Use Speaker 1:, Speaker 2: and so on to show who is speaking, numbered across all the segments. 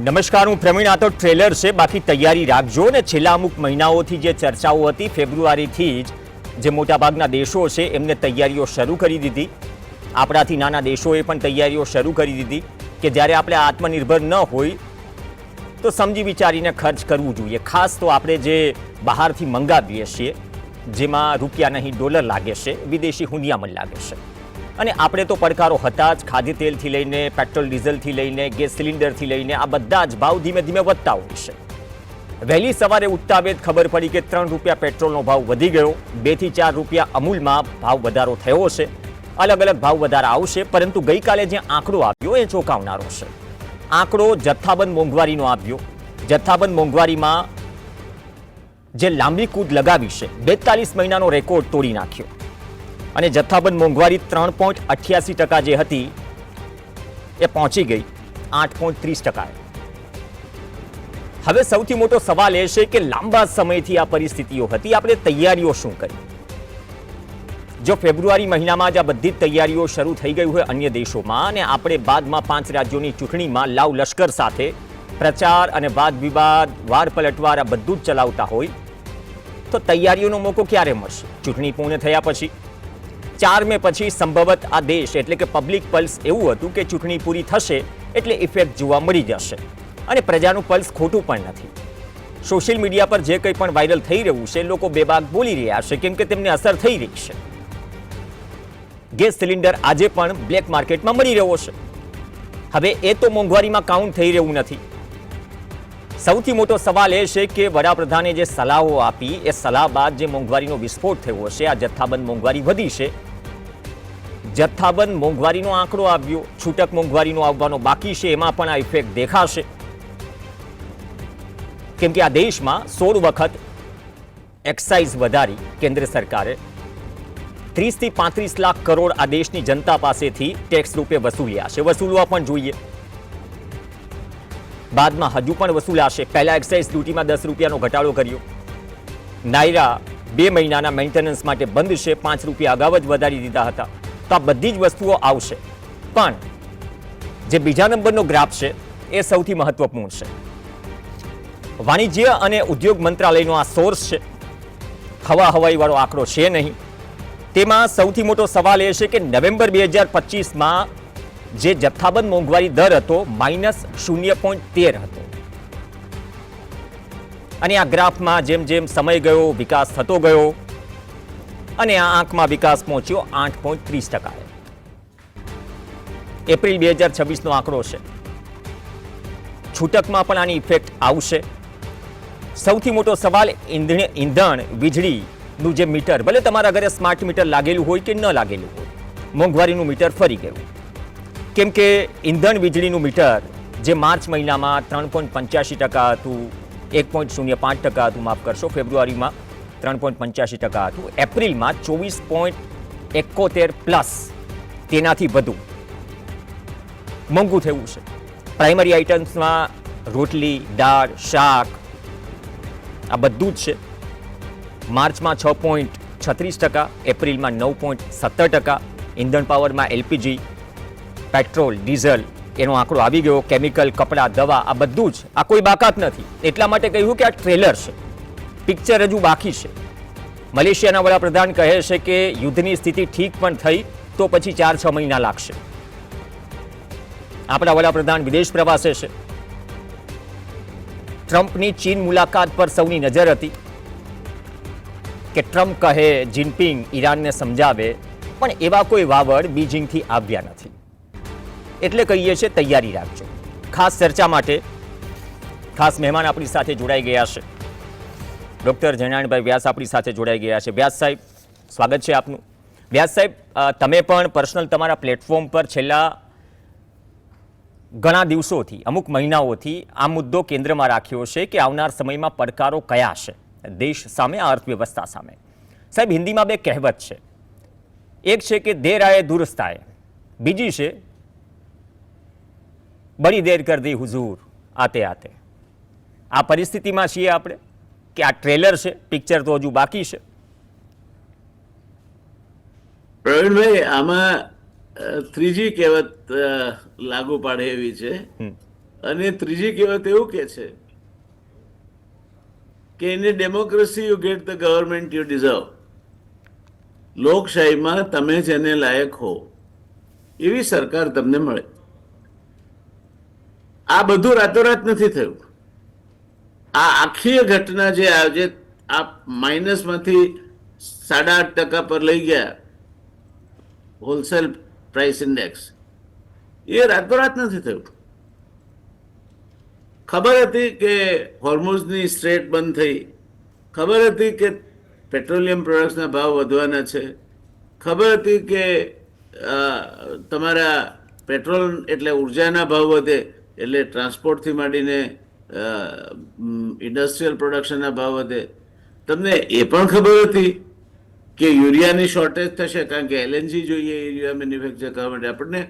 Speaker 1: નમસ્કાર, હું પ્રવીણ. આ તો ટ્રેલર છે, બાકી તૈયારી રાખજો. ને છેલ્લા અમુક મહિનાઓથી જે ચર્ચાઓ હતી, ફેબ્રુઆરીથી જ જે મોટાભાગના દેશો છે એમને તૈયારીઓ શરૂ કરી દીધી. આપણાથી નાના દેશોએ પણ તૈયારીઓ શરૂ કરી દીધી કે જ્યારે આપણે આત્મનિર્ભર ન હોય તો સમજી વિચારીને ખર્ચ કરવું જોઈએ. ખાસ તો આપણે જે બહારથી મંગાવીએ છીએ, જેમાં રૂપિયા નહીં ડોલર લાગે છે, વિદેશી હુંડિયામણ લાગે છે. અને આપણે તો પડકારો હતા જ. ખાદ્ય તેલથી લઈને પેટ્રોલ ડીઝલથી લઈને ગેસ સિલિન્ડરથી લઈને આ બધા જ ભાવ ધીમે ધીમે વધતા હોય છે. વહેલી સવારે ઉઠતા વેત ખબર પડી કે 3 રૂપિયા પેટ્રોલનો ભાવ વધી ગયો, 2 થી 4 રૂપિયા અમૂલમાં ભાવ વધારો થયો છે. અલગ અલગ ભાવ વધારા આવશે, પરંતુ ગઈકાલે જે આંકડો આવ્યો એ ચોંકાવનારો છે. આંકડો જથ્થાબંધ મોંઘવારીનો આવ્યો. જથ્થાબંધ મોંઘવારીમાં જે લાંબી કૂદ લગાવી છે, 42 મહિનાનો રેકોર્ડ તોડી નાખ્યો. અને જથ્થાબંધ મોંઘવારી 3.88% જે હતી એ પહોંચી ગઈ 8.30%. હવે સૌથી મોટો સવાલ એ છે કે લાંબા સમયથી આ પરિસ્થિતિઓ હતી, આપણે તૈયારીઓ શું કરી? જો ફેબ્રુઆરી મહિનામાં જ આ બધી જ તૈયારીઓ શરૂ થઈ ગઈ હોય અન્ય દેશોમાં, અને આપણે બાદમાં 5 રાજ્યોની ચૂંટણીમાં લાવ લશ્કર સાથે પ્રચાર અને વાદ વિવાદ, વાર પલટવાર આ બધું જ ચલાવતા હોય, તો તૈયારીઓનો મોકો ક્યારે મળશે? ચૂંટણી પૂર્ણ થયા પછી. 4 મે પછી સંભવત આ દેશ એટલે કે પબ્લિક પલ્સ એવું હતું કે ચૂંટણી પૂરી થશે એટલે ઇફેક્ટ જોવા મળી જશે. અને પ્રજાનું પલ્સ ખોટું પણ નથી. સોશિયલ મીડિયા પર જે કંઈ પણ વાયરલ થઈ રહ્યું છે, લોકો બેબાક બોલી રહ્યા છે કેમ કે તેમને અસર થઈ રહી છે. ગેસ સિલિન્ડર આજે પણ બ્લેક માર્કેટમાં મળી રહ્યો છે. હવે એ તો મોંઘવારીમાં કાઉન્ટ થઈ રહ્યું નથી. સૌથી મોટો સવાલ એ છે કે વડાપ્રધાને જે સલાહો આપી એ સલાહ બાદ જે મોંઘવારીનો વિસ્ફોટ થયો છે, આ જથ્થાબંધ મોંઘવારી વધી છે. જથ્થાબંધ મોંઘવારીનો આંકડો આવ્યો, છૂટક મોંઘવારીનો આવવાનો બાકી છે, એમાં પણ આ ઇફેક્ટ દેખાશે. કેમ કે આ દેશમાં 16 વખત એક્સાઇઝ વધારી કેન્દ્ર સરકારે. 30 થી 35 લાખ કરોડ આ દેશની જનતા પાસેથી ટેક્સ રૂપે વસૂલ્યા છે. વસૂલવા પણ જોઈએ. બાદમાં હજુ પણ વસૂલાશે. પહેલા એક્સાઇઝ ડ્યુટીમાં 10 રૂપિયાનો ઘટાડો કર્યો. નાયરા 2 મહિનાના મેન્ટેનન્સ માટે બંધ છે, 5 રૂપિયા અગાઉ જ વધારી દીધા હતા. તો આ બધી જ વસ્તુઓ આવશે. પણ જે બીજા નંબરનો ગ્રાફ છે એ સૌથી મહત્વપૂર્ણ છે. વાણિજ્ય અને ઉદ્યોગ મંત્રાલયનો આ સોર્સ છે. હવાઈ વાળો આંકડો છે નહીં. તેમાં સૌથી મોટો સવાલ એ છે કે નવેમ્બર 2025માં જે જથ્થાબંધ મોંઘવારી દર હતો -0.13 હતો. અને આ ગ્રાફમાં જેમ જેમ સમય ગયો, વિકાસ થતો ગયો અને આ આંકમાં વિકાસ પહોંચ્યો 8.30%. એપ્રિલ 2026નો આંકડો છે. છૂટકમાં પણ આની ઇફેક્ટ આવશે. સૌથી મોટો સવાલ ઈંધણ વીજળીનું જે મીટર, ભલે તમારા ઘરે સ્માર્ટ મીટર લાગેલું હોય કે ન લાગેલું હોય, મોંઘવારીનું મીટર ફરી ગયું. કેમ કે ઈંધણ વીજળીનું મીટર જે માર્ચ મહિનામાં 3.85% હતું, 1.05% હતું, માફ કરશો, ફેબ્રુઆરીમાં 3.85% હતું, એપ્રિલમાં 24.71 પ્લસ, તેનાથી વધુ મોંઘું થયું છે. પ્રાઇમરી આઇટમ્સમાં રોટલી, દાળ, શાક આ બધું જ છે. માર્ચમાં 6.36%, એપ્રિલમાં 9.17%. ઇંધણ પાવરમાં એલપીજી, પેટ્રોલ, ડીઝલ એનો આંકડો આવી ગયો. કેમિકલ, કપડાં, દવા આ બધું જ, આ કોઈ બાકાત નથી. એટલા માટે કહ્યું કે આ ટ્રેલર છે, પિક્ચર હજુ બાકી છે. મલેશિયાના વડાપ્રધાન કહે છે કે યુદ્ધની સ્થિતિ ઠીક પણ થઈ તો પછી 4-6 મહિના લાગશે. આપણા વડાપ્રધાન વિદેશ પ્રવાસે છે. ટ્રમ્પની ચીન મુલાકાત પર સૌની નજર હતી કે ટ્રમ્પ કહે, જિનપિંગ ઈરાનને સમજાવે, પણ એવા કોઈ વાવડ બીજિંગથી આવ્યા નથી. એટલે કહીએ છીએ તૈયારી રાખજો. ખાસ ચર્ચા માટે ખાસ મહેમાન આપણી સાથે જોડાઈ ગયા છે. ડૉક્ટર જયનારાયણભાઈ વ્યાસ આપણી સાથે જોડાઈ ગયા છે. વ્યાસ સાહેબ, સ્વાગત છે આપનું. વ્યાસ સાહેબ, તમે પણ પર્સનલ તમારા પ્લેટફોર્મ પર છેલ્લા ઘણા દિવસોથી, અમુક મહિનાઓથી આ મુદ્દો કેન્દ્રમાં રાખ્યો છે કે આવનાર સમયમાં પડકારો કયા છે દેશ સામે, આ અર્થવ્યવસ્થા સામે. સાહેબ, હિન્દીમાં 2 કહેવત છે. એક છે કે દેર આયે દુરુસ્ત આયે, બીજી છે બડી દેર કર દી હુજૂર આતે આતે. આ પરિસ્થિતિમાં છીએ આપણે કે આ ટ્રેલર છે, પિક્ચર તો હજુ બાકી છે?
Speaker 2: પ્રવીણભાઈ, આમાં ત્રીજી કહેવત લાગુ પાડે એવી છે. અને ત્રીજી કહેવત એવું કે છે કે in democracy you get the government you deserve. લોકશાહીમાં તમે જેને લાયક હો એવી સરકાર તમને મળે. આ બધું રાતોરાત નથી થયું. આ આખી ઘટના જે આજે આ માઇનસમાંથી 8.5% પર લઈ ગયા હોલસેલ પ્રાઇસ ઇન્ડેક્સ, એ રાતોરાત નથી થયું. ખબર હતી કે હોર્મુઝની સ્ટ્રેટ બંધ થઈ, ખબર હતી કે પેટ્રોલિયમ પ્રોડક્ટ્સના ભાવ વધવાના છે, ખબર હતી કે તમારા પેટ્રોલ એટલે ઉર્જાના ભાવ વધે એટલે ટ્રાન્સપોર્ટથી માંડીને ઇન્ડસ્ટ્રીયલ પ્રોડક્શનના ભાવ વધે. તમને એ પણ ખબર હતી કે યુરિયાની શોર્ટેજ થશે, કારણ કે એલએનજી જોઈએ યુરિયા મેન્યુફેક્ચર કરવા માટે. આપણને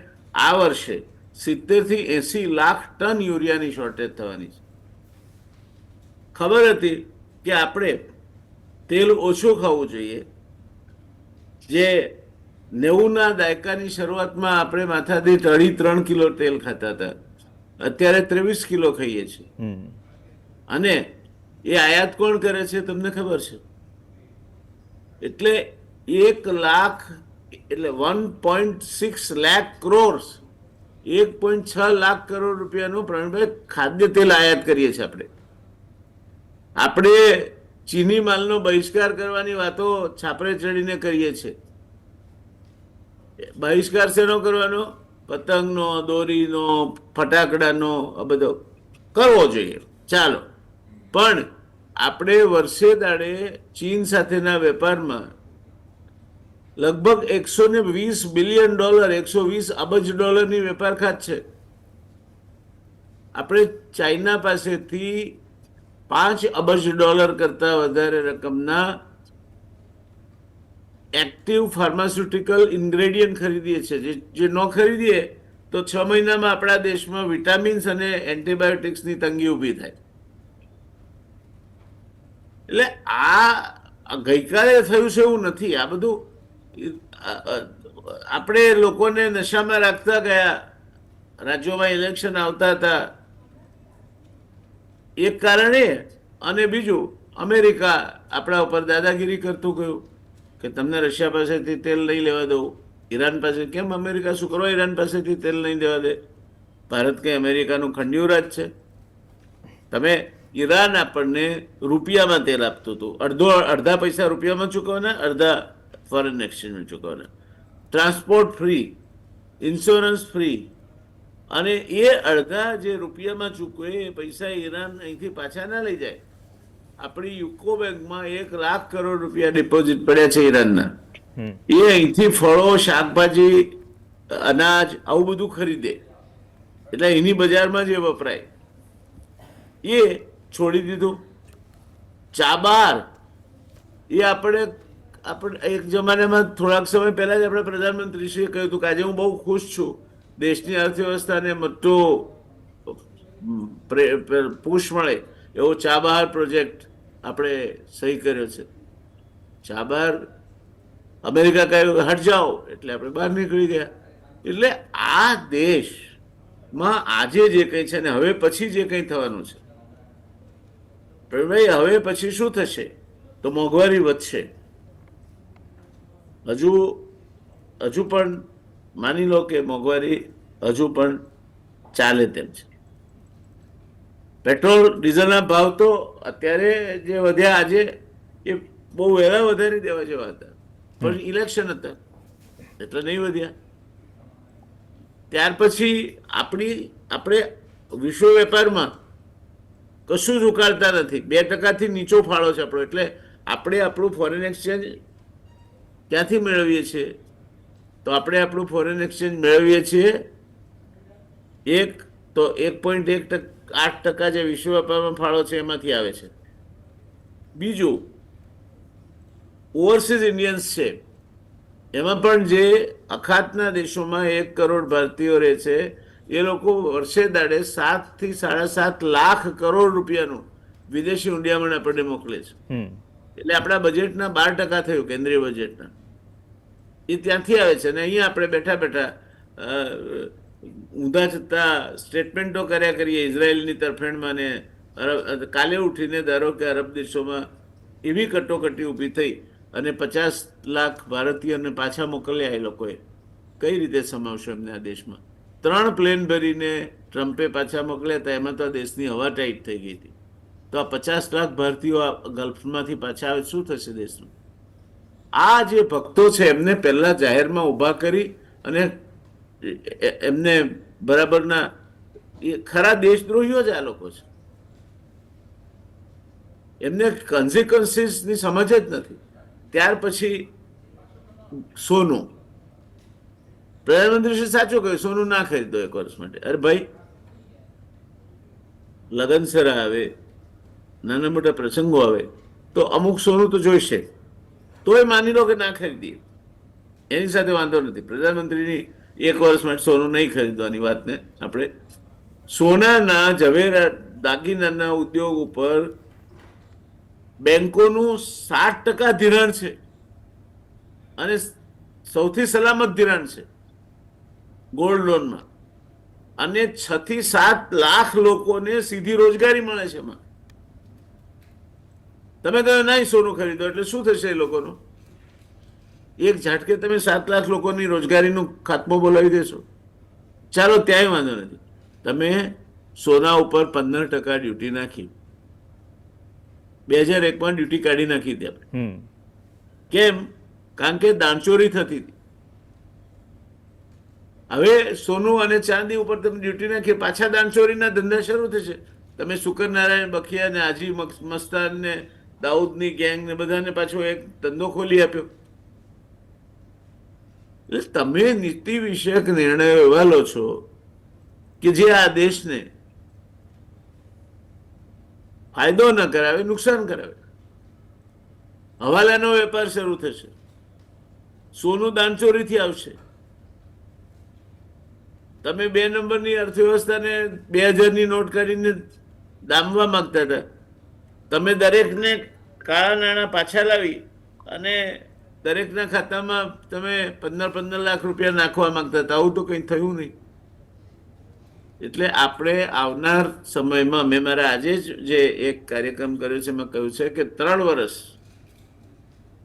Speaker 2: આ વર્ષે 70 થી 80 લાખ ટન યુરિયાની શોર્ટેજ થવાની છે. ખબર હતી કે આપણે તેલ ઓછું ખાવું જોઈએ. જે 90ના દાયકાની શરૂઆતમાં આપણે માથાદીઠ 2.5-3 કિલો તેલ ખાતા હતા, અત્યારે 23 કિલો ખાઈએ છીએ. અને એ આયાત કોણ કરે છે તમને ખબર છે? એટલે 1 લાખ એટલે 1.6 લાખ કરોડ, 1.6 લાખ કરોડ રૂપિયાનું પ્રવીણભાઈ ખાદ્ય તેલ આયાત કરીએ છીએ આપણે. આપણે ચીની માલનો બહિષ્કાર કરવાની વાતો છાપરે ચડીને કરીએ છીએ. બહિષ્કાર શેનો કરવાનો? પતંગનો, દોરીનો, ફટાકડાનો, આ બધો કરવો જોઈએ, ચાલો. પણ આપણે વર્ષે દાડે ચીન સાથેના વેપારમાં લગભગ $120 બિલિયન, 120 અબજ ડોલરની વેપાર ખાત છે. આપણે ચાઇના પાસેથી $5 અબજ કરતા વધારે રકમના એક્ટિવ ફાર્માસ્યુટિકલ ઇન્ગ્રેડિયન્ટ ખરીદીએ છીએ. જે ન ખરીદીએ તો 6 મહિનામાં આપણા દેશમાં વિટામિન્સ અને એન્ટીબાયોટિક્સની તંગી ઊભી થાય. એટલે આ ગઈકાલે થયું છે એવું નથી. આ બધું આપણે લોકોને નશામાં રાખતા ગયા. રાજ્યોમાં ઇલેક્શન આવતા હતા, એક કારણ એ. અને બીજું, અમેરિકા આપણા ઉપર દાદાગીરી કરતું ગયું કે તમને રશિયા પાસેથી તેલ નહીં લેવા દઉં. ઈરાન પાસે કેમ અમેરિકા શું કરવા ઈરાન પાસેથી તેલ નહીં લેવા દે? ભારત કંઈ અમેરિકાનું ખંડ્યું રાજ છે? તમે ઈરાન આપણને રૂપિયામાં તેલ આપતું હતું. અડધા પૈસા રૂપિયામાં ચૂકવવાના, અડધા ફોરેન એક્સચેન્જમાં ચૂકવવાના, ટ્રાન્સપોર્ટ ફ્રી, ઇન્સ્યોરન્સ ફ્રી. અને એ અડધા જે રૂપિયામાં ચૂકવે એ પૈસા ઈરાન અહીંથી પાછા ના લઈ જાય. આપણી યુકો બેંકમાં 1 લાખ કરોડ રૂપિયા ડિપોઝિટ પડ્યા છે ઈરાનના. એ અહીંથી ફળો, શાકભાજી, અનાજ આવું બધું ખરીદે, એટલે એની બજારમાં જે વપરાય એ છોડી દીધું. ચાબાર એ આપણે એક જમાનામાં થોડાક સમય પહેલા જ આપણે પ્રધાનમંત્રીશ્રીએ કહ્યું હતું કે આજે હું બહુ ખુશ છું, દેશની અર્થવ્યવસ્થાને મોટો પુશ મળે એવો ચાબહાર પ્રોજેક્ટ આપણે સહી કર્યો છે. ચાબહાર અમેરિકા કહ્યું હટ જાઓ એટલે આપણે બહાર નીકળી ગયા. એટલે આ દેશમાં આજે જે કંઈ છે ને હવે પછી જે કંઈ થવાનું છે, ભાઈ હવે પછી શું થશે? તો મોંઘવારી વધશે. હજુ પણ માની લો કે મોંઘવારી હજુ પણ ચાલે તેમ છે. પેટ્રોલ ડીઝલના ભાવ તો અત્યારે જે વધ્યા આજે એ બહુ વહેલા વધારી દેવા જેવા હતા, પણ ઇલેક્શન હતા એટલે નહીં વધ્યા. ત્યાર પછી આપણે વિશ્વ વેપારમાં કશું જ ઉકાળતા નથી. 2%થી નીચો ફાળો છે આપણો. એટલે આપણે આપણું ફોરેન એક્સચેન્જ ક્યાંથી મેળવીએ છીએ? તો આપણે આપણું ફોરેન એક્સચેન્જ મેળવીએ છીએ 1.8% જે વિશ્વ વેપારમાં ફાળો છે એમાંથી આવે છે. બીજું, ઓવરસીઝ ઇન્ડિયન્સ છે, એમાં પણ જે અખાતના દેશોમાં 1 કરોડ ભારતીયો રહે છે, એ લોકો વર્ષે દાડે 7 થી 7.5 લાખ કરોડ રૂપિયાનું વિદેશી ઊંડિયામણ આપણને મોકલે છે. એટલે આપણા બજેટના 12% થયું, કેન્દ્રીય બજેટના. એ ત્યાંથી આવે છે. અને અહીંયા આપણે બેઠા બેઠા ઊંધા છતાં સ્ટેટમેન્ટો કર્યા કરીએ ઇઝરાયલની તરફેણમાં ને કાલે ઉઠીને ધારો કે અરબ દેશોમાં એવી કટોકટી ઊભી થઈ અને 50 લાખ ભારતીયોને પાછા મોકલ્યા એ લોકોએ. કઈ રીતે સમાવશે એમને આ દેશમાં? 3 પ્લેન ભરીને ટ્રમ્પે પાછા મોકલ્યા હતા, એમાં તો આ દેશની હવા ટાઈટ થઈ ગઈ હતી. તો આ 50 લાખ ભારતીયો ગલ્ફમાંથી પાછા આવે શું થશે દેશનું? આ જે ભક્તો છે એમને પહેલા જાહેરમાં ઊભા કરી અને એમને બરાબરના ખરા દેશદ્રોહીઓ જ આ લોકો છે. એમને કોન્સિક્વન્સીસની સમજ જ નથી. ત્યાર પછી સોનું, પ્રધાનમંત્રી સાચું કહ્યું, સોનું ના ખરીદો 1 વર્ષ માટે. અરે ભાઈ, લગનસરા આવે, નાના મોટા પ્રસંગો આવે તો અમુક સોનું તો જોઈશે, તોય માની લો કે ના ખરીદીએ, એની સાથે વાંધો નથી. પ્રધાનમંત્રીની 1 વર્ષ માટે સોનું નહીં ખરીદવાની વાતને આપણે સોનાના ઝવેરાત દાગીનાના ઉદ્યોગ ઉપર બેંકોનું 60% ધિરાણ છે અને સૌથી સલામત ધિરાણ છે ગોલ્ડ લોનમાં, અને 6 થી 7 લાખ લોકોને સીધી રોજગારી મળે છે એમાં. તમે કહો નહીં સોનું ખરીદો એટલે શું થશે એ લોકોનું? એક ઝાટકે તમે 7 લાખ લોકોની રોજગારીનું ખાતમો બોલાવી દેશો. ચાલો ત્યાંય વાંધો નથી, તમે સોના ઉપર 15% ડ્યુટી નાખી, 2001માં ડ્યુટી કાઢી નાખી હતી આપણે. કેમ? કારણ કે દાણચોરી થતી હતી. હવે સોનું અને ચાંદી ઉપર તમે ડ્યુટી નાખી, પાછા દાણચોરીના ધંધા શરૂ થશે. તમે શુકરનારાયણ બખિયા ને હાજી મસ્તાન ને દાઉદની ગેંગ ને બધાને પાછો એક ધંધો ખોલી આપ્યો. એટલે તમે નીતિ વિષયક નિર્ણયો એવા લો છો કે જે આ દેશને ફાયદો ન કરાવે, નુકસાન કરાવે. હવાલાનો વેપાર શરૂ થશે, સોનું દાણચોરીથી આવશે. તમે 2 નંબરની અર્થવ્યવસ્થાને 2000ની નોટ કાઢીને દામવા માંગતા હતા, તમે દરેકને કાળા નાણાં પાછા લાવી અને દરેકના ખાતામાં તમે 15 લાખ રૂપિયા નાખવા માંગતા હતા. આવું તો કંઈ થયું નહીં. એટલે આપણે આવનાર સમયમાં, મેં મારા આજે જ જે એક કાર્યક્રમ કર્યો છે એમાં કહ્યું છે કે 3 વર્ષ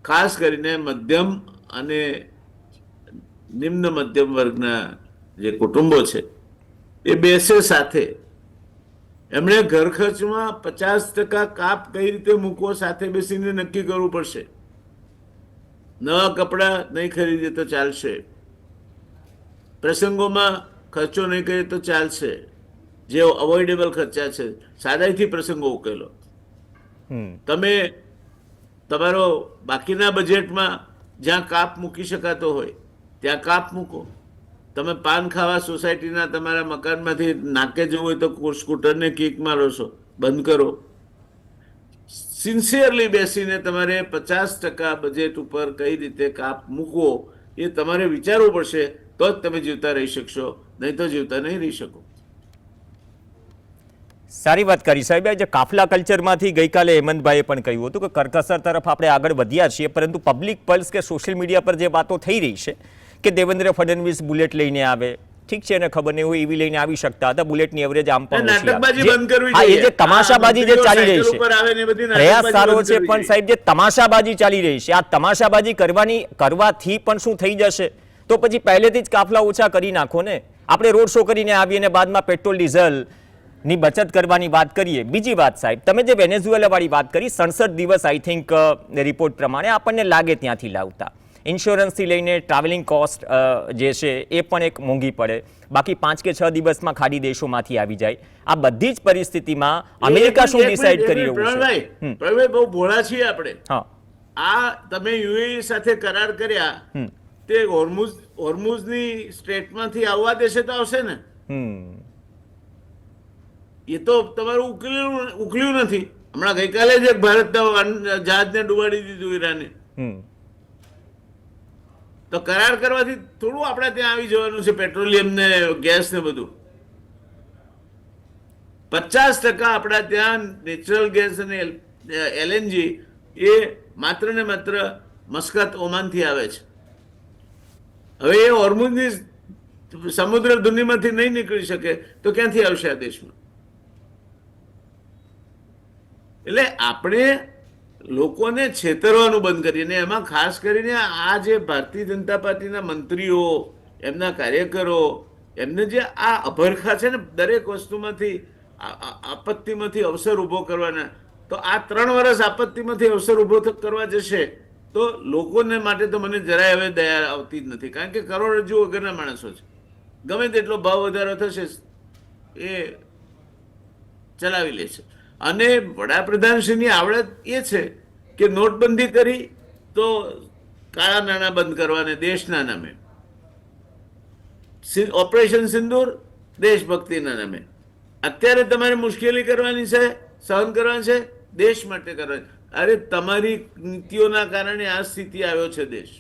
Speaker 2: ખાસ કરીને મધ્યમ અને નિમ્ન મધ્યમ વર્ગના જે કુટુંબો છે એ બેસે સાથે, એમણે ઘર ખર્ચમાં 50% કાપ કઈ રીતે મૂકવો સાથે બેસીને નક્કી કરવું પડશે. નવા કપડાં નહીં ખરીદે તો ચાલશે, પ્રસંગોમાં ખર્ચો નહીં કરીએ તો ચાલશે, જે અવોઇડેબલ ખર્ચા છે સાદાઈથી પ્રસંગો ઉકેલો. તમે તમારો બાકીના બજેટમાં જ્યાં કાપ મૂકી શકાતો હોય ત્યાં કાપ મૂકો. તમે પાન ખાવા સોસાયટીના તમારા મકાનમાંથી નાકે જવું હોય તો સ્કૂટરને કિક મારો છો, બંધ કરો. સિન્સિયરલી બેસીને તમારે 50% બજેટ ઉપર કઈ રીતે કાપ મૂકવો એ તમારે વિચારવું પડશે, તો જ તમે જીવતા રહી શકશો, નહીં તો જીવતા નહીં રહી શકો.
Speaker 1: સારી વાત કરી સાહેબ. જે કાફલા કલ્ચરમાંથી ગઈકાલે હેમંતભાઈએ પણ કહ્યું હતું કે કરકસર તરફ આપણે આગળ વધ્યા છીએ, પરંતુ પબ્લિક પલ્સ કે સોશિયલ મીડિયા પર જે વાતો થઈ રહી છે કે દેવેન્દ્ર ફડણવીસ બુલેટ લઈને આવે, ઠીક છે, એને ખબર નહીં હોય એવી લઈને આવી શકતા હતા, બુલેટની એવરેજ આમ પણ એ જે તમાશાબાજી જે ચાલી રહી છે, પ્રયાસ સારો છે, પણ સાહેબ જે તમાશાબાજી ચાલી રહી છે, આ તમાશાબાજી કરવાથી પણ શું થઈ જશે? તો પછી પહેલેથી જ કાફલા ઓછા કરી નાખો ને. આપણે રોડ શો કરીને આવીએ અને બાદમાં પેટ્રોલ ડીઝલ ની બચત કરવાની વાત કરીએ. બીજી વાત સાહેબ, તમે જે વેનેઝુએલા વાળી વાત કરી, 67 દિવસ આઈ થિંક રિપોર્ટ પ્રમાણે આપણને લાગે ત્યાંથી લાવતા, ઇન્સ્યોરન્સથી લઈને ટ્રાવેલિંગ કોસ્ટ જે છે એ પણ એક મોંઘી પડે, બાકી 5 કે 6 દિવસમાં ખાડી દેશોમાંથી આવી જાય. આ બધી જ પરિસ્થિતિમાં અમેરિકા શું ડિસાઇડ કરી રહ્યું છે?
Speaker 2: પ્રવીણભાઈ, બહુ ભોળા છીએ આપણે. આ તમે યુએઈ સાથે કરાર કર્યા, તે હોર્મુઝની સ્ટ્રેટમાંથી આવવા દેશે તો આવશે ને? એ તો તમારું ઉકલ્યું નથી. હમણાં ગઈકાલે જ એક ભારતના જહાજને ડુબાડી દીધું ઈરાને. તો કરાર કરવાથી થોડું આપણે ત્યાં આવી જવાનું છે પેટ્રોલિયમ ને ગેસ ને બધું. 50% આપણા ત્યાં નેચરલ ગેસ અને એલએનજી એ માત્ર ને માત્ર મસ્કત ઓમાનથી આવે છે. હવે એ હોર્મુઝની સમુદ્ર ધુનીમાંથી નહીં નીકળી શકે તો ક્યાંથી આવશે આ દેશમાં? એટલે આપણે લોકોને છેતરવાનું બંધ કરીને, એમાં ખાસ કરીને આ જે ભારતીય જનતા પાર્ટીના મંત્રીઓ, એમના કાર્યકરો, એમને જે આ અભરખા છે ને દરેક વસ્તુમાંથી આપત્તિમાંથી અવસર ઊભો કરવાના, તો આ 3 વર્ષ આપત્તિમાંથી અવસર ઊભો કરવા જશે તો લોકોને માટે તો મને જરાય હવે દયા આવતી જ નથી. કારણ કે કરોડરજ્જુ વગરના માણસો છે. ગમે તેટલો ભાવ વધારો થશે એ ચલાવી લે છે. અને વડાપ્રધાનશ્રીની આવડત એ છે કે નોટબંધી કરી તો કાળા નાણાં બંધ કરવાને દેશના નામે, ઓપરેશન સિંદૂર દેશભક્તિના નામે. અત્યારે તમારે મુશ્કેલી કરવાની છે, સહન કરવાની છે, દેશ માટે કરવાની. અરે તમારી નીતિઓના કારણે આ સ્થિતિ આવ્યો છે દેશ.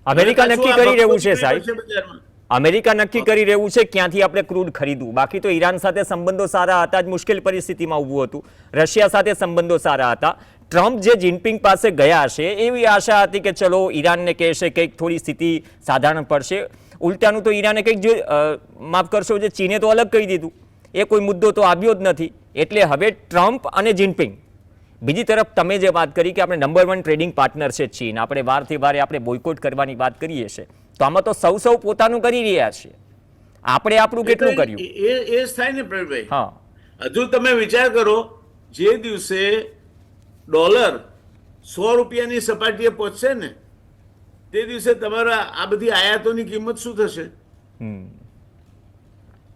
Speaker 1: અમેરિકા નક્કી કરી રહ્યું છે સાહેબ,
Speaker 2: બજારમાં
Speaker 1: અમેરિકા નક્કી કરી રહ્યું છે ક્યાંથી આપણે ક્રૂડ ખરીદવું. બાકી તો ઈરાન સાથે સંબંધો સારા હતા જ મુશ્કેલ પરિસ્થિતિમાં ઊભું હતું. રશિયા સાથે સંબંધો સારા હતા. ટ્રમ્પ જે જિનપિંગ પાસે ગયા છે એવી આશા હતી કે ચલો ઈરાનને કહેશે કંઈક થોડી સ્થિતિ સાધારણ પડશે. ઉલટાનું તો ઈરાને કંઈક જે માફ કરશો, જે ચીને તો અલગ કહી દીધું, એ કોઈ મુદ્દો તો આવ્યો જ નથી. એટલે હવે ટ્રમ્પ અને જિનપિંગ. બીજી તરફ તમે જે વાત કરી કે આપણે નંબર 1 ટ્રેડિંગ પાર્ટનર છે ચીન, આપણે વારથી વારે આપણે બોયકોટ કરવાની વાત કરીએ છીએ, તો આમાં તો સૌ પોતાનું કરી રહ્યા છીએ. આપણે આપણું કેટલું કર્યું
Speaker 2: એ થાય ને પ્રવીણભાઈ.
Speaker 1: હા,
Speaker 2: હજુ તમે વિચાર કરો, જે દિવસે ડોલર 100 રૂપિયાની સપાટીએ પહોંચશે ને તે દિવસે તમારા આ બધી આયાતોની કિંમત શું થશે?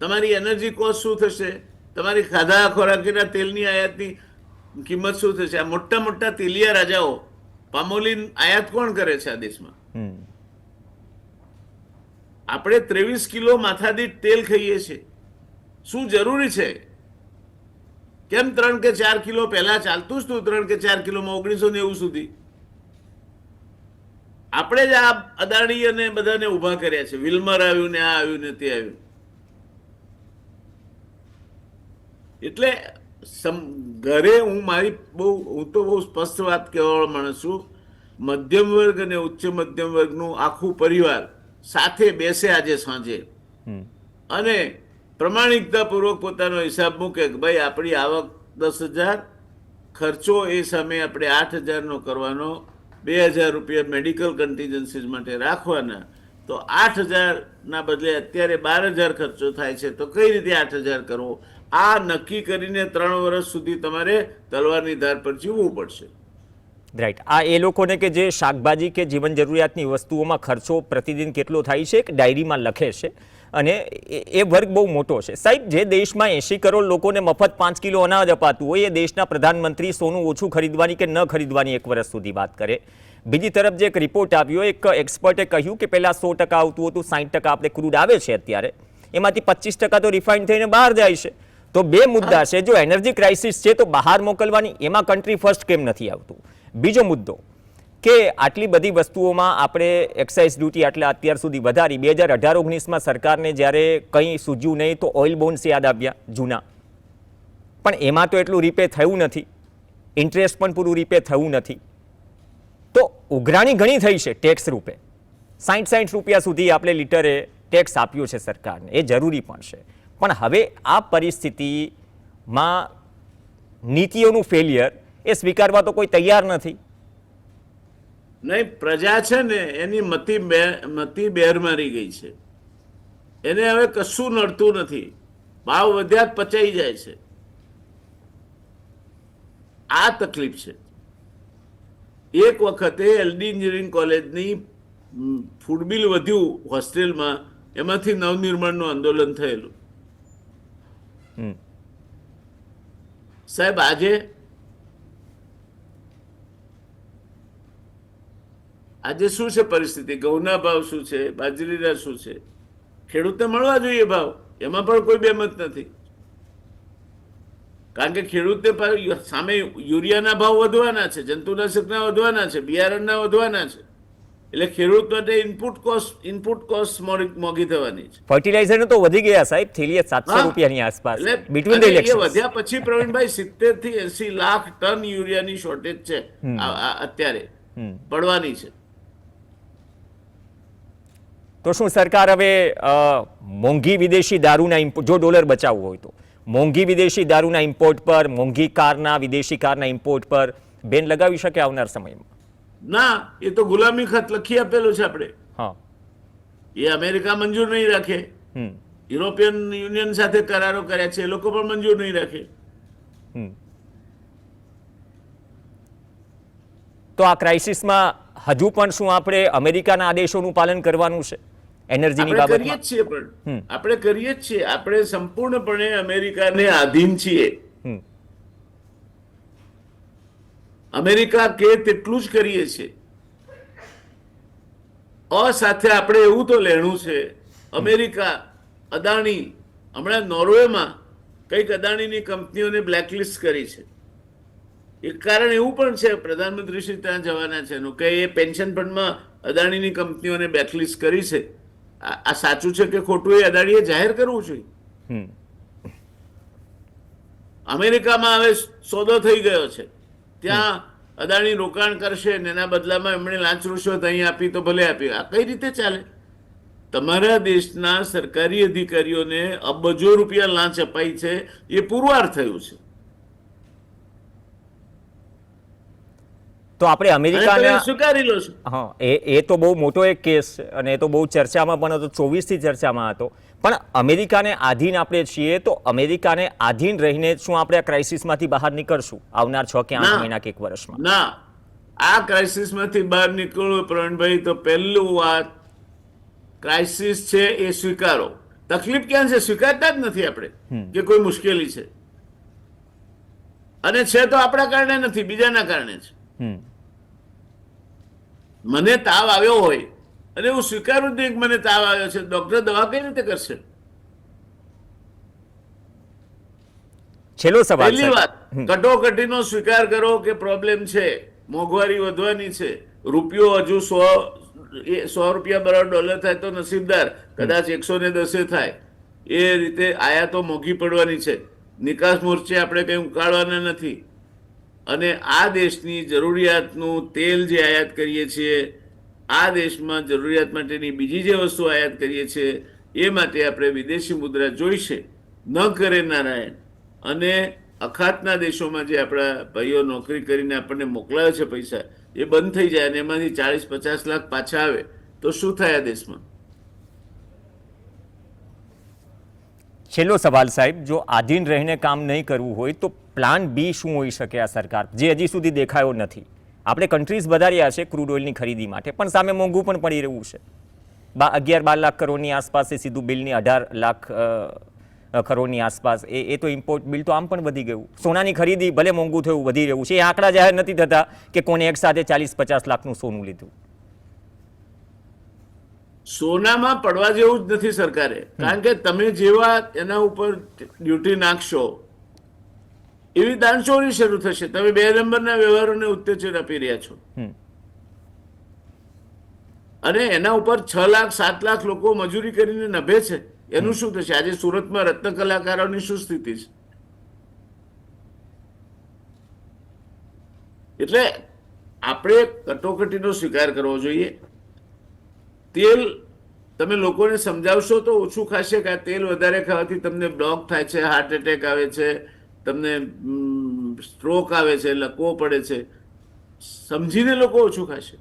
Speaker 2: તમારી એનર્જી કોસ્ટ શું થશે? તમારી ખાધા ખોરાકીના તેલની આયાતની કિંમત શું થશે? આ મોટા મોટા તેલિયા રાજાઓ પામોલીન આયાત કોણ કરે છે આ દેશમાં? આપણે 23 કિલો માથાદીઠ તેલ ખાઈએ છીએ. શું જરૂરી છે? કેમ 3 કે 4 કિલો પહેલા ચાલતું જ હતું, 3 કે 4 કિલોમાં 1990 સુધી આપણે જ આ અદાણી અને બધાને ઊભા કર્યા છે. વિલ્મર આવ્યું ને આ આવ્યું ને તે આવ્યું. એટલે ઘરે હું તો બહુ સ્પષ્ટ વાત કહેવાવાળો માણસ છું. મધ્યમ વર્ગ અને ઉચ્ચ મધ્યમ વર્ગનું આખું પરિવાર સાથે બેસે આજે સાંજે અને પ્રમાણિકતાપૂર્વક પોતાનો હિસાબ મૂકે કે ભાઈ આપણી આવક 10,000, ખર્ચો એ સામે આપણે 8,000નો કરવાનો, 2,000 રૂપિયા મેડિકલ કન્ટીજન્સીસ માટે રાખવાના. તો 8,000ના બદલે અત્યારે 12,000 ખર્ચો થાય છે, તો કઈ રીતે 8,000 કરવો? આ નક્કી કરીને 3 વર્ષ સુધી તમારે તલવારની ધાર પર જીવવું પડશે.
Speaker 1: રાઈટ. આ એ લોકોને કે જે શાકભાજી કે જીવન જરૂરિયાતની વસ્તુઓમાં ખર્ચો પ્રતિદિન કેટલો થાય છે એક ડાયરીમાં લખે છે, અને એ વર્ગ બહુ મોટો છે. સાહેબ, જે દેશમાં 80 કરોડ લોકોને મફત 5 કિલો અનાજ અપાતું હોય, એ દેશના પ્રધાનમંત્રી સોનું ઓછું ખરીદવાની કે ન ખરીદવાની 1 વર્ષ સુધી વાત કરે. બીજી તરફ જે એક રિપોર્ટ આવ્યો, એક એક્સપર્ટે કહ્યું કે પહેલાં 100% આવતું હતું, 60% આપણે ક્રૂડ આવે છે અત્યારે, એમાંથી 25% તો રિફાઇન્ડ થઈને બહાર જાય છે. તો 2 મુદ્દા છે. જો એનર્જી ક્રાઇસિસ છે તો બહાર મોકલવાની, એમાં કન્ટ્રી ફર્સ્ટ કેમ નથી આવતું? બીજો મુદ્દો કે આટલી બધી વસ્તુઓમાં આપણે એક્સાઇઝ ડ્યુટી આટલા અત્યાર સુધી વધારી. 2018-19માં સરકારને જ્યારે કંઈ સૂઝ્યું નહીં તો ઓઇલ બોન્ડ્સ યાદ આવ્યા જૂના, પણ એમાં તો એટલું રીપે થયું નથી, ઇન્ટરેસ્ટ પણ પૂરું રીપે થયું નથી. તો ઉઘરાણી ઘણી થઈ છે ટેક્સ રૂપે. 60 રૂપિયા સુધી આપણે લીટરે ટેક્સ આપ્યો છે સરકારને, એ જરૂરી પણ છે. પણ હવે આ પરિસ્થિતિમાં નીતિઓનું ફેલિયર એ સ્વીકારવા તો કોઈ તૈયાર નથી.
Speaker 2: નહીં, પ્રજા છે ને એની મતી બેર મારી ગઈ છે. એને હવે કશું નડતું નથી. ભાવ વધ્યા પચાઈ જાય છે. આ તકલીફ છે. એક વખતે એલડી એન્જિનિયરિંગ કોલેજની ફૂડ બિલ વધ્યું હોસ્ટેલમાં, એમાંથી નવનિર્માણનું આંદોલન થયેલું. સાહેબ, આજે શું છે પરિસ્થિતિ? ઘઉંના ભાવ શું છે? બાજરીના શું છે? ખેડૂતને મળવા જોઈએ ભાવ, એમાં પણ કોઈ બેમત નથી. કારણ કે ખેડૂતને સામે યુરિયાના ભાવ વધવાના છે, જંતુનાશકના વધવાના છે, બિયારણના વધવાના છે. એટલે ખેડૂત માટે ઇનપુટ કોસ્ટ મોંઘી થવાની છે.
Speaker 1: ફર્ટિલાઇઝર તો વધી ગયા સાહેબ, થેલીએ 700 રૂપિયાની આસપાસ. બિટવીન ધ ઇલેક્શન્સ
Speaker 2: એ વધ્યા પછી પ્રવીણભાઈ 70 થી 80 લાખ ટન યુરિયાની શોર્ટેજ છે અત્યારે પડવાની છે.
Speaker 1: તો શું સરકાર હવે મોંઘી વિદેશી દારૂના ઇમ્પોર્ટ, જો ડોલર બચાવવું હોય તો મોંઘી વિદેશી દારૂના ઇમ્પોર્ટ પર, મોંઘી કારના, વિદેશી કારના ઇમ્પોર્ટ પર બેન લગાવી શકે આવનાર સમયમાં?
Speaker 2: ના, એ તો ગુલામી ખત લખી આપેલો છે આપણે.
Speaker 1: હા,
Speaker 2: એ અમેરિકા મંજૂર નહીં રાખે. યુરોપિયન યુનિયન સાથે કરારો કર્યા છે, એ લોકો પણ મંજૂર નહીં રાખે.
Speaker 1: તો આ ક્રાઇસિસમાં હજુ પણ શું આપણે અમેરિકાના આદેશોનું પાલન કરવાનું છે એનર્જીની
Speaker 2: આપણે કરીએ
Speaker 1: બાબતમાં?
Speaker 2: જ છીએ, પણ આપણે કરીએ જ છીએ. આપણે સંપૂર્ણપણે અમેરિકાને આધીન છીએ. અમેરિકા કે તેટલું જ કરીએ છીએ. સાથે આપણે એવું તો લેણું છે. અમેરિકા, અદાણી, હમણાં નોર્વેમાં કઈક અદાણીની કંપનીઓને બ્લેકલિસ્ટ કરી છે. એક કારણ એવું પણ છે, પ્રધાનમંત્રી શ્રી ત્યાં જવાના છે એનું, કે એ પેન્શન ફંડમાં અદાણીની કંપનીઓને બ્લેકલિસ્ટ કરી છે. આ સાચું છે કે ખોટું એ અદાણીએ જાહેર કરવું જોઈએ. અમેરિકામાં હવે સોદો થઈ ગયો છે. ત્યાં અદાણી રોકાણ કરશે ને એના બદલામાં એમણે લાંચ રૂશ્વત અહીં આપી તો ભલે આપી. આ કઈ રીતે ચાલે? તમારા દેશના સરકારી અધિકારીઓને અબજો રૂપિયા લાંચ અપાઈ છે, એ પુરવાર થયું છે.
Speaker 1: તો આપણે અમેરિકાના
Speaker 2: સ્વીકારી લો છો.
Speaker 1: હા, એ તો બહુ મોટો એક કેસ છે અને એ તો બહુ ચર્ચામાં પણ હતો, 24થી ચર્ચામાં હતો. પણ અમેરિકાને આધીન આપણે છીએ, તો અમેરિકાને આધીન રહીને શું આપણે આ ક્રાઇસિસમાંથી બહાર નીકળશું આવનાર 6 કે 8 મહિના કે 1 વર્ષમાં?
Speaker 2: ના, આ ક્રાઇસિસમાંથી બહાર નીકળવું પ્રવીણભાઈ, તો પહેલું વાત, ક્રાઇસિસ છે એ સ્વીકારો. તકલીફ ક્યાં છે? સ્વીકારતા જ નથી આપણે કે કોઈ મુશ્કેલી છે. અને છે તો આપણા કારણે નથી, બીજાના કારણે છે. મને તાવ આવ્યો હોય અને હું સ્વીકારું જ નહીં કે મને તાવ આવ્યો છે, ડોક્ટર દવા કઈ રીતે કરશે?
Speaker 1: છેલ્લો સવાલ
Speaker 2: પહેલી વાત, કટોકટીનો સ્વીકાર કરો કે પ્રોબ્લેમ છે, મોંઘવારી વધવાની છે, રૂપિયો હજુ 100 રૂપિયા બરાબર ડોલર થાય તો નસીબદાર, કદાચ 110 થાય. એ રીતે આયાતો મોંઘી પડવાની છે. નિકાસ મોરચે આપણે કંઈ ઉકાળવાના નથી. અને આ દેશની જરૂરિયાતનું તેલ જે આયાત કરીએ છીએ, આ દેશમાં જરૂરિયાત માટેની બીજી જે વસ્તુ આયાત કરીએ છીએ, એ માટે આપણે વિદેશી મુદ્રા જોઈશે. ન કરે નારાયણ. અને અખાતના દેશોમાં જે આપણા ભાઈઓ નોકરી કરીને આપણને મોકલાવે છે પૈસા, એ બંધ થઈ જાય અને એમાંથી 40-50 લાખ પાછા આવે તો શું થાય આ દેશમાં?
Speaker 1: છેલ્લો સવાલ સાહેબ, જો આધીન રહીને કામ નહીં કરવું હોય તો પ્લાન બી શું હોઈ શકે આ સરકાર, જે હજી સુધી દેખાયો નથી? આપણે કન્ટ્રીઝ વધાર્યા છે ક્રૂડ ઓઇલની ખરીદી માટે, પણ સામે મોંઘું પણ પડી રહ્યું છે. 11-12 લાખ કરોડની આસપાસ એ સીધું બિલની 18 લાખ કરોડની આસપાસ એ તો ઇમ્પોર્ટ બિલ તો આમ પણ વધી ગયું. સોનાની ખરીદી ભલે મોંઘું થયું, વધી રહ્યું છે. એ આંકડા જાહેર નથી થતા કે કોને એક સાથે 40-50 લાખનું સોનું લીધું.
Speaker 2: સોનામાં પડવા જેવું જ નથી સરકારે, કારણ કે તમે જેવા એના ઉપર ડ્યુટી નાખશો એવી દાણચોરી શરૂ થશે. તમે 2 નંબરના વ્યવહારોને ઉત્તેજન આપી રહ્યા છો. અને એના ઉપર 6 લાખ 7 લાખ લોકો મજૂરી કરીને નભે છે. એનું શું થશે? આજે સુરતમાં રત્ન કલાકારોની શું સ્થિતિ છે? એટલે આપણે કટોકટીનો સ્વીકાર કરવો જોઈએ. તેલ તમે લોકોને સમજાવશો તો ઓછું ખાશે કે આ તેલ વધારે ખાવાથી તમને બ્લોક થાય છે, હાર્ટ એટેક આવે છે, તમને સ્ટ્રોક આવે છે, લકવો પડે છે. સમજીને લોકો ઓછું ખાશે.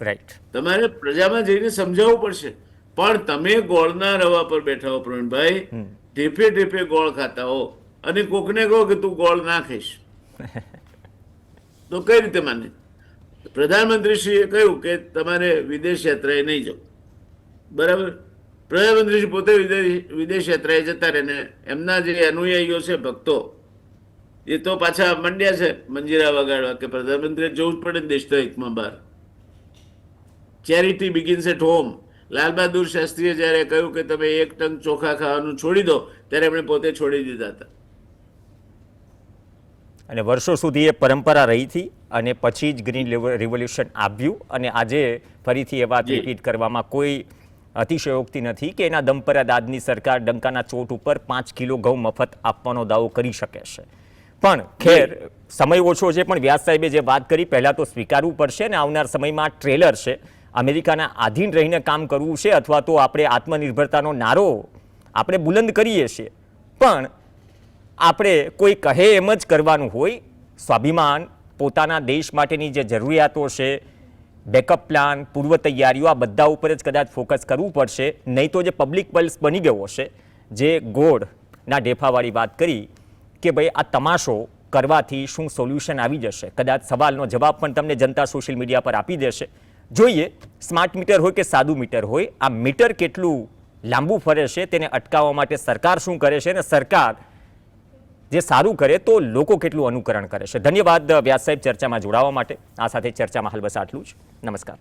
Speaker 1: રાઈટ.
Speaker 2: તમારે પ્રજામાં જઈને સમજાવવું પડશે. પણ તમે ગોળના રવા પર બેઠા હો પ્રવીણભાઈ, ઢેફે ઢેફે ગોળ ખાતા હો અને કોકને કહો કે તું ગોળ ના ખાઈશ તો કઈ રીતે માને? પ્રધાનમંત્રીશ્રીએ કહ્યું કે તમારે વિદેશ યાત્રાએ નહીં જાઓ, બરાબર? પ્રધાનમંત્રીશ્રી પોતે વિદેશ યાત્રાએ જતા રહે ને એમના જે અનુયાયીઓ છે, ભક્તો, એ તો પાછા મંડ્યા છે મંજીરા વગાડવા કે પ્રધાનમંત્રીએ જવું જ પડે દેશના હિતમાં બહાર. Charity begins at home. Lal Bahadur શાસ્ત્રીએ જ્યારે કહ્યું કે તમે 1 ટન ચોખા ખાવાનું છોડી દો, ત્યારે એમણે પોતે છોડી દીધા હતા.
Speaker 1: અને વર્ષો સુધી એ પરંપરા રહી હતી અને પછી જ ગ્રીન રિવોલ્યુશન આવ્યું. અને આજે ફરીથી એ વાત રિપીટ કરવામાં કોઈ અતિશયોક્તિ નથી કે એના દમ પર દાદની સરકાર ડંકાના ચોટ ઉપર 5 કિલો ઘઉં મફત આપવાનો દાવો કરી શકે છે. પણ ખેર, સમય ઓછો છે, પણ વ્યાસ સાહેબે જે વાત કરી પહેલાં તો સ્વીકારવું પડશે. અને આવનાર સમયમાં ટ્રેલર છે અમેરિકાના આધીન રહીને કામ કરવું છે અથવા તો આપણે આત્મનિર્ભરતાનો નારો આપણે બુલંદ કરીએ છીએ, પણ આપણે કોઈ કહે એમ જ કરવાનું હોય? સ્વાભિમાન, પોતાના દેશ માટેની જે જરૂરિયાતો છે, બેકઅપ પ્લાન, પૂર્વ તૈયારીઓ, આ બધા ઉપર જ કદાચ ફોકસ કરવું પડશે. નહીં તો જે પબ્લિક પલ્સ બની ગયો છે, જે ગોળના ઢેફાવાળી વાત કરી કે ભાઈ આ તમાશો કરવાથી શું સોલ્યુશન આવી જશે, કદાચ સવાલનો જવાબ પણ તમને જનતા સોશિયલ મીડિયા પર આપી દેશે. જોઈએ સ્માર્ટ મીટર હોય કે સાદું મીટર હોય, આ મીટર કેટલું લાંબુ ફરે છે તેને અટકાવવા માટે સરકાર શું કરે છે, અને સરકાર જે સારું કરે તો લોકો કેટલું અનુકરણ કરે છે. ધન્યવાદ વ્યાસ સાહેબ ચર્ચામાં જોડાવા માટે. આ સાથે ચર્ચામાં હાલ બસ આટલું જ. નમસ્કાર.